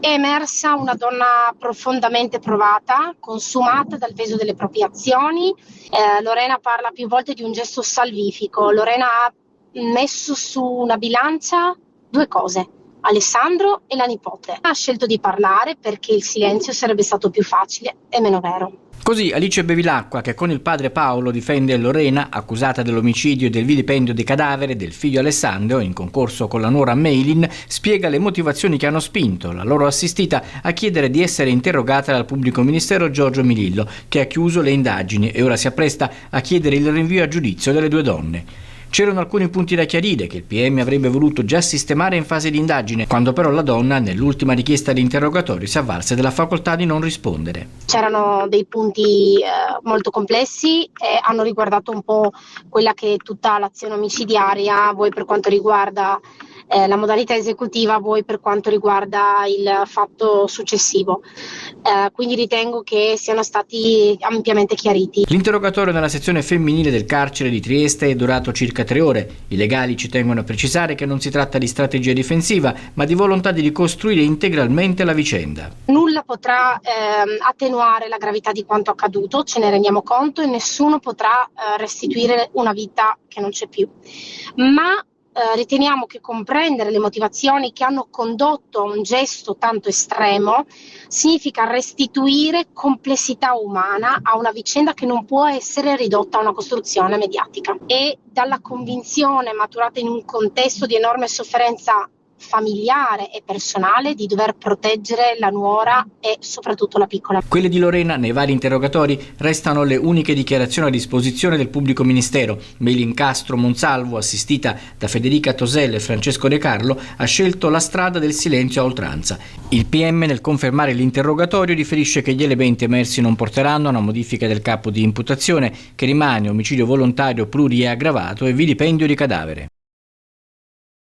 È emersa una donna profondamente provata, consumata dal peso delle proprie azioni. Lorena parla più volte di un gesto salvifico. Lorena ha messo su una bilancia due cose: Alessandro e la nipote. Ha scelto di parlare perché il silenzio sarebbe stato più facile e meno vero. Così Alice Bevilacqua, che con il padre Paolo difende Lorena, accusata dell'omicidio e del vilipendio di cadavere del figlio Alessandro, in concorso con la nuora Meilin, spiega le motivazioni che hanno spinto la loro assistita a chiedere di essere interrogata dal pubblico ministero Giorgio Milillo, che ha chiuso le indagini e ora si appresta a chiedere il rinvio a giudizio delle due donne. C'erano alcuni punti da chiarire che il PM avrebbe voluto già sistemare in fase di indagine, quando però la donna, nell'ultima richiesta di interrogatorio, si avvalse della facoltà di non rispondere. C'erano dei punti molto complessi e hanno riguardato un po' quella che è tutta l'azione omicidiaria, vuoi per quanto riguarda la modalità esecutiva, vuoi per quanto riguarda il fatto successivo. Quindi ritengo che siano stati ampiamente chiariti. L'interrogatorio nella sezione femminile del carcere di Trieste è durato circa 3 ore. I legali ci tengono a precisare che non si tratta di strategia difensiva, ma di volontà di ricostruire integralmente la vicenda. Nulla potrà attenuare la gravità di quanto accaduto, ce ne rendiamo conto, e nessuno potrà restituire una vita che non c'è più. Ma riteniamo che comprendere le motivazioni che hanno condotto a un gesto tanto estremo significa restituire complessità umana a una vicenda che non può essere ridotta a una costruzione mediatica. E dalla convinzione maturata in un contesto di enorme sofferenza familiare e personale di dover proteggere la nuora e soprattutto la piccola. Quelle di Lorena nei vari interrogatori restano le uniche dichiarazioni a disposizione del pubblico ministero. Meilin Castro Monsalvo, assistita da Federica Tosel e Francesco De Carlo, ha scelto la strada del silenzio a oltranza. Il PM, nel confermare l'interrogatorio, riferisce che gli elementi emersi non porteranno a una modifica del capo di imputazione, che rimane omicidio volontario pluri e aggravato e vilipendio di cadavere.